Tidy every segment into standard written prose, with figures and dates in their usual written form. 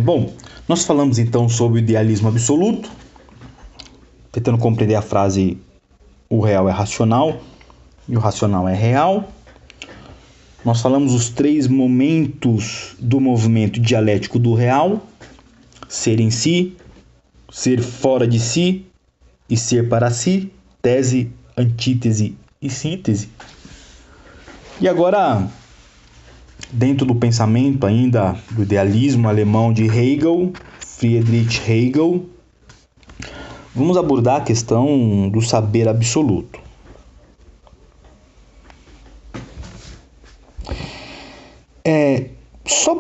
Bom, nós falamos então sobre o idealismo absoluto, tentando compreender a frase o real é racional e o racional é real. Nós falamos os 3 momentos do movimento dialético do real: ser em si, ser fora de si e ser para si, tese, antítese e síntese. E agora, dentro do pensamento ainda do idealismo alemão de Hegel, Friedrich Hegel, vamos abordar a questão do saber absoluto. Só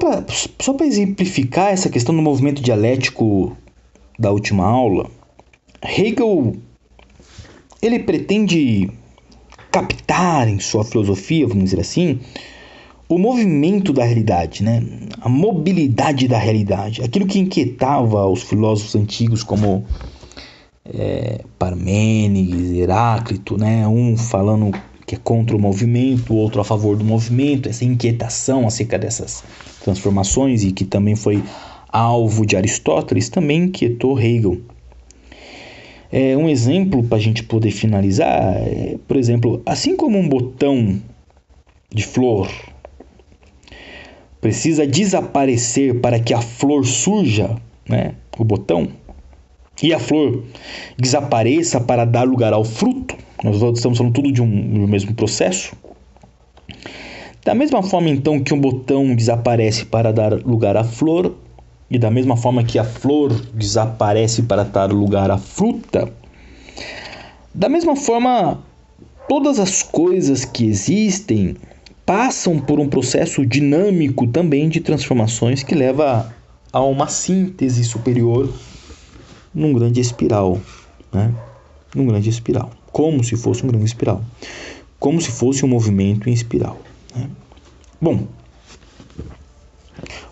para exemplificar essa questão do movimento dialético da última aula, Hegel ele pretende captar em sua filosofia, vamos dizer assim, o movimento da realidade, né? A mobilidade da realidade, aquilo que inquietava os filósofos antigos como Parmênides, Heráclito, né? Um falando que é contra o movimento, o outro a favor do movimento, essa inquietação acerca dessas transformações, e que também foi alvo de Aristóteles, também inquietou Hegel. Um exemplo para a gente poder finalizar por exemplo, assim como um botão de flor precisa desaparecer para que a flor surja, né, o botão, e a flor desapareça para dar lugar ao fruto, nós estamos falando tudo de um mesmo processo. Da mesma forma, então, que um botão desaparece para dar lugar à flor, e da mesma forma que a flor desaparece para dar lugar à fruta, da mesma forma, todas as coisas que existem passam por um processo dinâmico também de transformações que leva a uma síntese superior num grande espiral, né? Num grande espiral, como se fosse um grande espiral, como se fosse um movimento em espiral, né? Bom,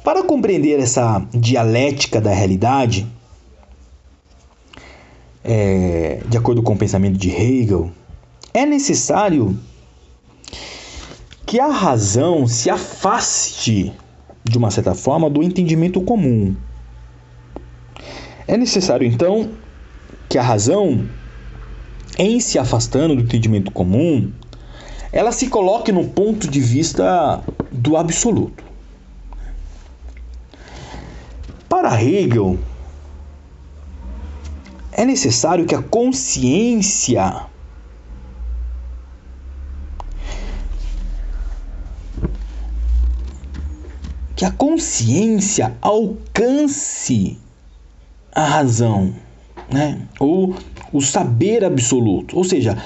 para compreender essa dialética da realidade, de acordo com o pensamento de Hegel, é necessário que a razão se afaste, de uma certa forma, do entendimento comum. É necessário, então, que a razão, em se afastando do entendimento comum, ela se coloque no ponto de vista do absoluto. Para Hegel, é necessário que a consciência alcance a razão, né? Ou o saber absoluto. Ou seja,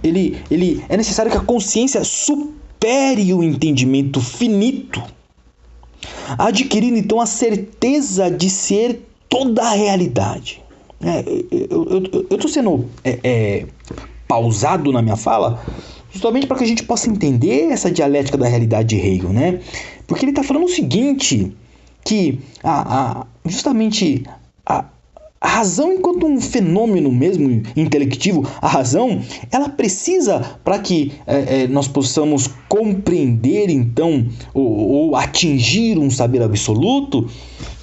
ele é necessário que a consciência supere o entendimento finito, adquirindo então a certeza de ser toda a realidade. Eu estou sendo pausado na minha fala justamente para que a gente possa entender essa dialética da realidade de Hegel, né? Porque ele está falando o seguinte, que justamente a razão, enquanto um fenômeno mesmo intelectivo, a razão, ela precisa, para que nós possamos compreender então, ou atingir um saber absoluto,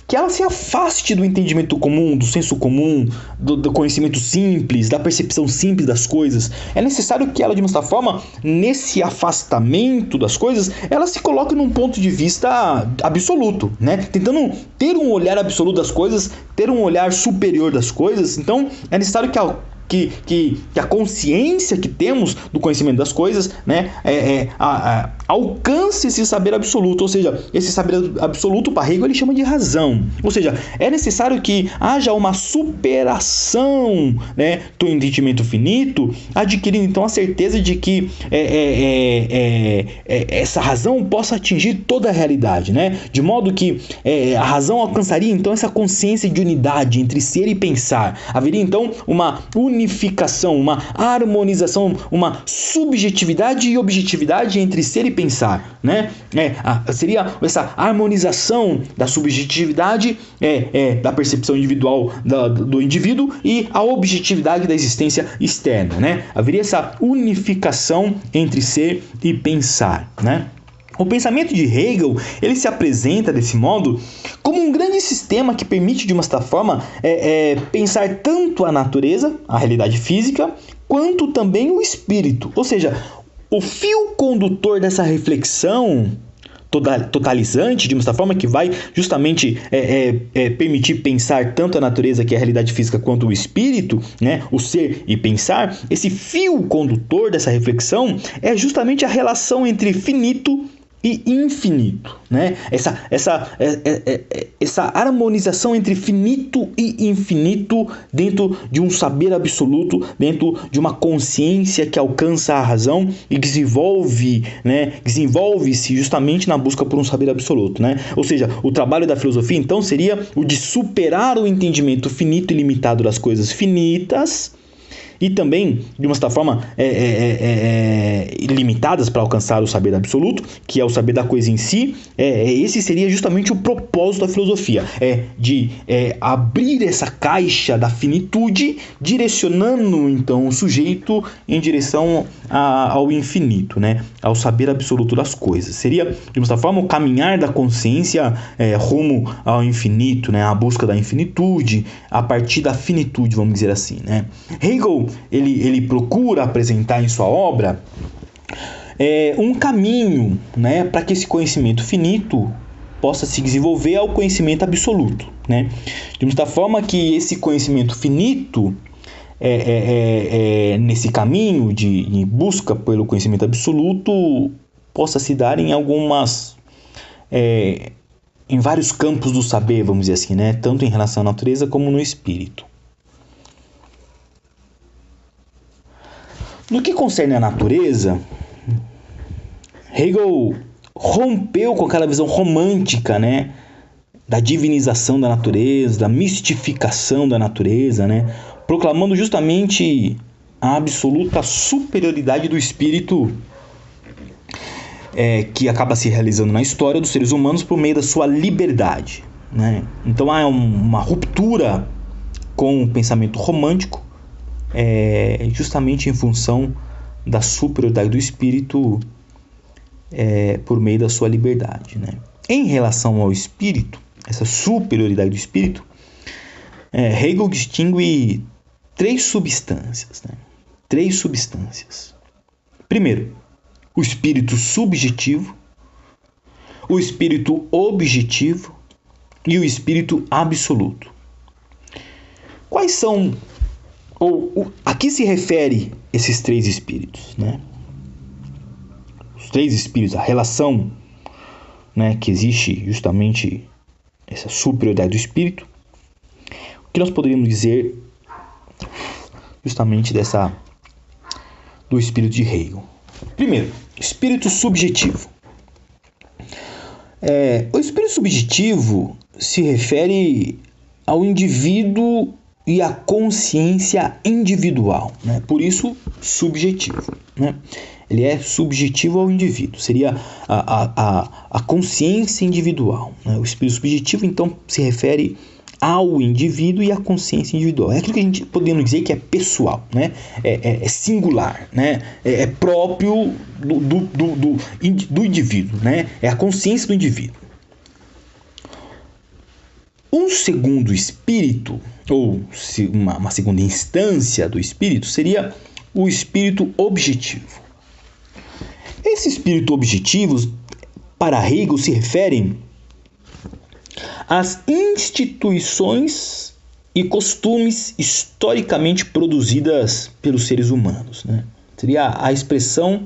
que ela se afaste do entendimento comum, do senso comum, do conhecimento simples, da percepção simples das coisas. É necessário que ela, de uma certa forma, nesse afastamento das coisas, ela se coloque num ponto de vista absoluto, né? Tentando ter um olhar absoluto das coisas, ter um olhar superior das coisas. Então, é necessário que a consciência que temos do conhecimento das coisas, né, alcance esse saber absoluto. Ou seja, esse saber absoluto, para Hegel, ele chama de razão. Ou seja, é necessário que haja uma superação, né, do entendimento finito, adquirindo então a certeza de que essa razão possa atingir toda a realidade, né, de modo que a razão alcançaria então essa consciência de unidade entre ser e pensar. Haveria então uma unificação, uma harmonização, uma subjetividade e objetividade entre ser e pensar, né? Seria essa harmonização da subjetividade, da percepção individual do indivíduo, e a objetividade da existência externa, né? Haveria essa unificação entre ser e pensar, né? O pensamento de Hegel, ele se apresenta desse modo como um grande sistema que permite, de uma certa forma, pensar tanto a natureza, a realidade física, quanto também o espírito. Ou seja, o fio condutor dessa reflexão totalizante, de uma certa forma, que vai justamente permitir pensar tanto a natureza, que é a realidade física, quanto o espírito, né? O ser e pensar, esse fio condutor dessa reflexão é justamente a relação entre finito e infinito, né? Essa harmonização entre finito e infinito dentro de um saber absoluto, dentro de uma consciência que alcança a razão e desenvolve-se justamente na busca por um saber absoluto, né? Ou seja, o trabalho da filosofia então seria o de superar o entendimento finito e limitado das coisas finitas e também, de uma certa forma, limitadas para alcançar o saber absoluto, que é o saber da coisa em si. Esse seria justamente o propósito da filosofia, de abrir essa caixa da finitude, direcionando então o sujeito em direção ao infinito, né? Ao saber absoluto das coisas. Seria, de uma certa forma, o caminhar da consciência rumo ao infinito, né? A busca da infinitude, a partir da finitude, vamos dizer assim, né? Hegel, ele procura apresentar em sua obra um caminho, né, para que esse conhecimento finito possa se desenvolver ao conhecimento absoluto, né? De uma forma que esse conhecimento finito, nesse caminho de busca pelo conhecimento absoluto, possa se dar em em vários campos do saber, vamos dizer assim, né? Tanto em relação à natureza como no espírito. No que concerne à natureza, Hegel rompeu com aquela visão romântica, né, da divinização da natureza, da mistificação da natureza, né, proclamando justamente a absoluta superioridade do espírito que acaba se realizando na história dos seres humanos por meio da sua liberdade, né? Então há uma ruptura com o pensamento romântico, justamente em função da superioridade do espírito por meio da sua liberdade, né? Em relação ao espírito, essa superioridade do espírito, Hegel distingue três substâncias, né? Três substâncias. Primeiro, o espírito subjetivo, o espírito objetivo e o espírito absoluto. Quais são, a que se refere esses três espíritos, né? Os três espíritos, a relação, né, que existe justamente essa superioridade do espírito. O que nós poderíamos dizer justamente do espírito de Hegel? Primeiro, espírito subjetivo. O espírito subjetivo se refere ao indivíduo e à consciência individual, né? Por isso, subjetivo, né? Ele é subjetivo ao indivíduo, seria a consciência individual, né? O espírito subjetivo, então, se refere ao indivíduo e à consciência individual. É aquilo que a gente podemos dizer que é pessoal, né? É singular, né? É próprio do indivíduo, né? É a consciência do indivíduo. Um segundo espírito, ou uma segunda instância do espírito, seria o espírito objetivo. Esse espírito objetivo, para Hegel, se referem às instituições e costumes historicamente produzidas pelos seres humanos, né? Seria a expressão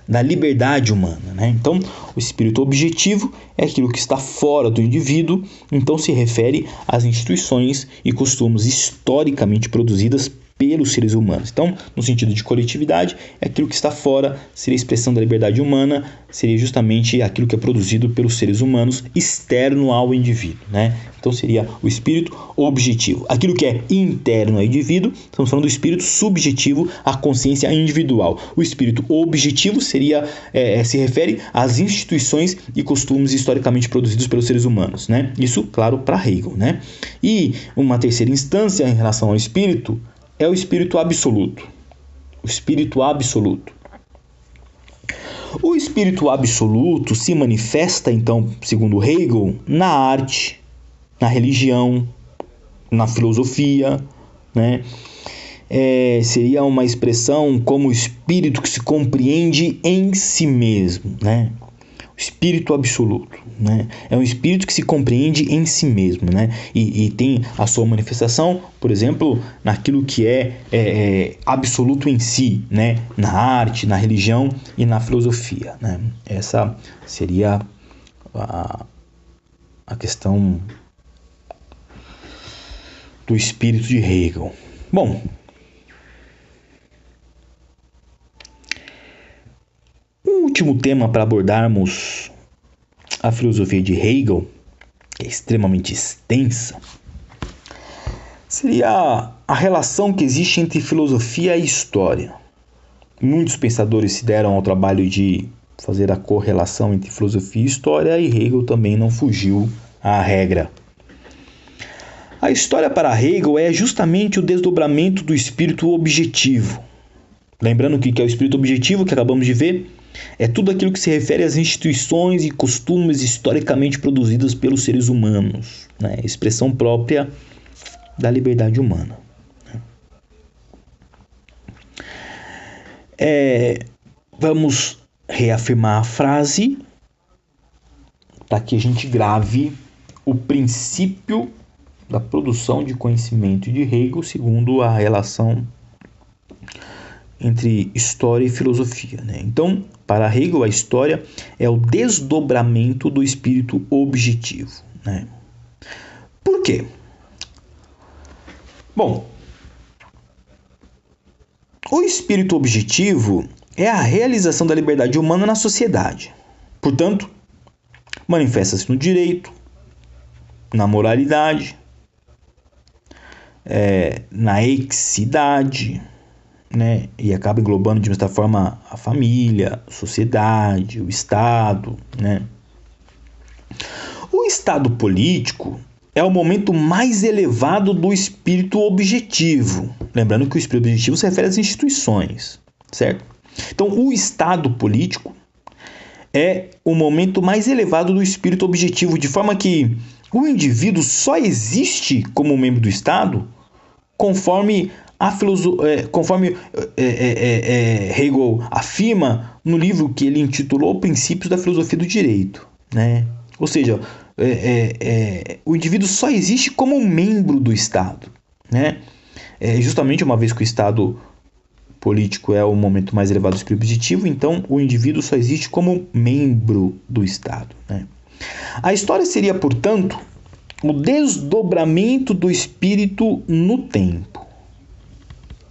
da liberdade humana, né? Então, o espírito objetivo é aquilo que está fora do indivíduo, então se refere às instituições e costumes historicamente produzidas pelos seres humanos. Então, no sentido de coletividade, é aquilo que está fora, seria a expressão da liberdade humana, seria justamente aquilo que é produzido pelos seres humanos externo ao indivíduo, né? Então seria o espírito objetivo. Aquilo que é interno ao indivíduo, estamos falando do espírito subjetivo, a consciência individual. O espírito objetivo se refere às instituições e costumes historicamente produzidos pelos seres humanos, né? Isso, claro, para Hegel, né? E uma terceira instância em relação ao espírito é o espírito absoluto. O espírito absoluto. O espírito absoluto se manifesta, então, segundo Hegel, na arte, na religião, na filosofia, né? Seria uma expressão como o espírito que se compreende em si mesmo, né? O espírito absoluto, né? É um espírito que se compreende em si mesmo, né? E tem a sua manifestação, por exemplo, naquilo que é absoluto em si, né? Na arte, na religião e na filosofia, né? Essa seria a questão do espírito de Hegel. Bom, o último tema para abordarmos a filosofia de Hegel, que é extremamente extensa, seria a relação que existe entre filosofia e história. Muitos pensadores se deram ao trabalho de fazer a correlação entre filosofia e história, e Hegel também não fugiu à regra. A história para Hegel é justamente o desdobramento do espírito objetivo. Lembrando que é o espírito objetivo que acabamos de ver, é tudo aquilo que se refere às instituições e costumes historicamente produzidas pelos seres humanos, né? Expressão própria da liberdade humana. Vamos reafirmar a frase para que a gente grave o princípio da produção de conhecimento de Hegel segundo a relação entre história e filosofia, né? Então, para Hegel, a história é o desdobramento do espírito objetivo, né? Por quê? Bom, o espírito objetivo é a realização da liberdade humana na sociedade. Portanto, manifesta-se no direito, na moralidade, na equidade, né? E acaba englobando de certa forma a família, a sociedade, o Estado, né? O Estado político é o momento mais elevado do espírito objetivo. Lembrando que o espírito objetivo se refere às instituições, certo? Então, o Estado político é o momento mais elevado do espírito objetivo, de forma que o indivíduo só existe como membro do Estado conforme Hegel afirma no livro que ele intitulou Princípios da Filosofia do Direito, né? Ou seja, o indivíduo só existe como membro do Estado, né? Justamente uma vez que o Estado político é o momento mais elevado do espírito objetivo, então o indivíduo só existe como membro do Estado, né? A história seria, portanto, o desdobramento do espírito no tempo.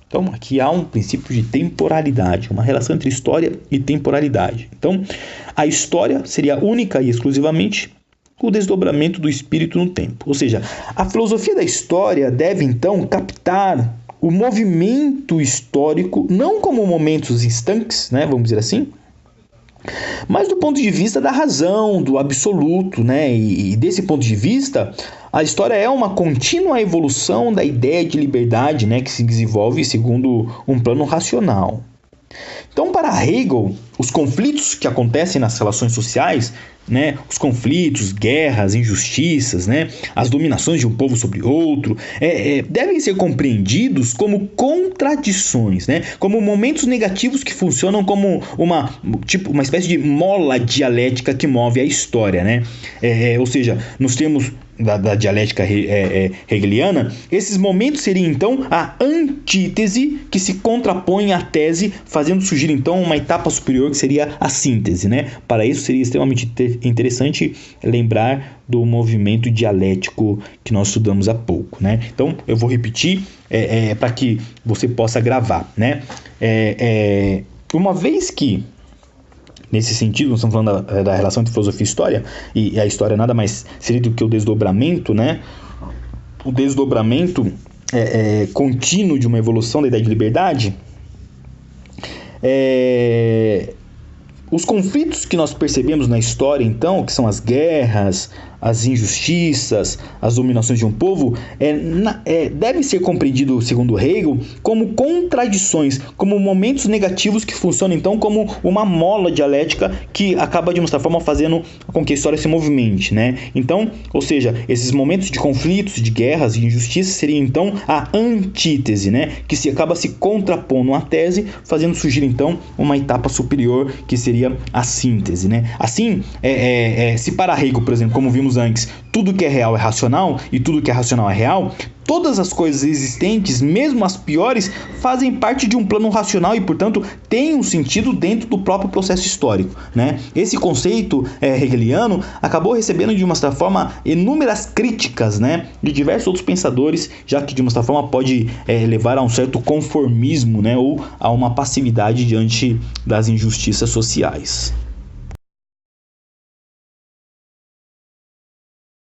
Então, aqui há um princípio de temporalidade, uma relação entre história e temporalidade. Então, a história seria única e exclusivamente o desdobramento do espírito no tempo. Ou seja, a filosofia da história deve, então, captar o movimento histórico, não como momentos instantes, né, vamos dizer assim, mas do ponto de vista da razão, do absoluto, né? E desse ponto de vista, a história é uma contínua evolução da ideia de liberdade, né? Que se desenvolve segundo um plano racional. Então, para Hegel, os conflitos que acontecem nas relações sociais, né, os conflitos, guerras, injustiças, né, as dominações de um povo sobre outro, devem ser compreendidos como contradições, né, como momentos negativos que funcionam como uma espécie de mola dialética que move a história, né? Ou seja, nos termos da dialética hegeliana, esses momentos seriam então a antítese que se contrapõe à tese, fazendo surgir então uma etapa superior que seria a síntese, né? Para isso seria extremamente interessante lembrar do movimento dialético que nós estudamos há pouco, né? Então eu vou repetir para que você possa gravar, né? Uma vez que nesse sentido, nós estamos falando da relação entre filosofia e história, e a história nada mais seria do que o desdobramento, né? O desdobramento contínuo de uma evolução da ideia de liberdade. Os conflitos que nós percebemos na história, então, que são as guerras, as injustiças, as dominações de um povo, deve ser compreendido, segundo Hegel, como contradições, como momentos negativos que funcionam então como uma mola dialética que acaba de uma certa forma fazendo com que a história se movimente, né? Então, ou seja, esses momentos de conflitos, de guerras, de injustiças seriam então a antítese, né? Que se acaba se contrapondo à tese, fazendo surgir então uma etapa superior que seria a síntese, né? Assim, se para Hegel, por exemplo, como vimos antes, tudo que é real é racional e tudo que é racional é real, todas as coisas existentes, mesmo as piores, fazem parte de um plano racional e, portanto, têm um sentido dentro do próprio processo histórico, né? Esse conceito hegeliano acabou recebendo, de uma certa forma, inúmeras críticas, né, de diversos outros pensadores, já que, de uma certa forma, pode levar a um certo conformismo, né, ou a uma passividade diante das injustiças sociais.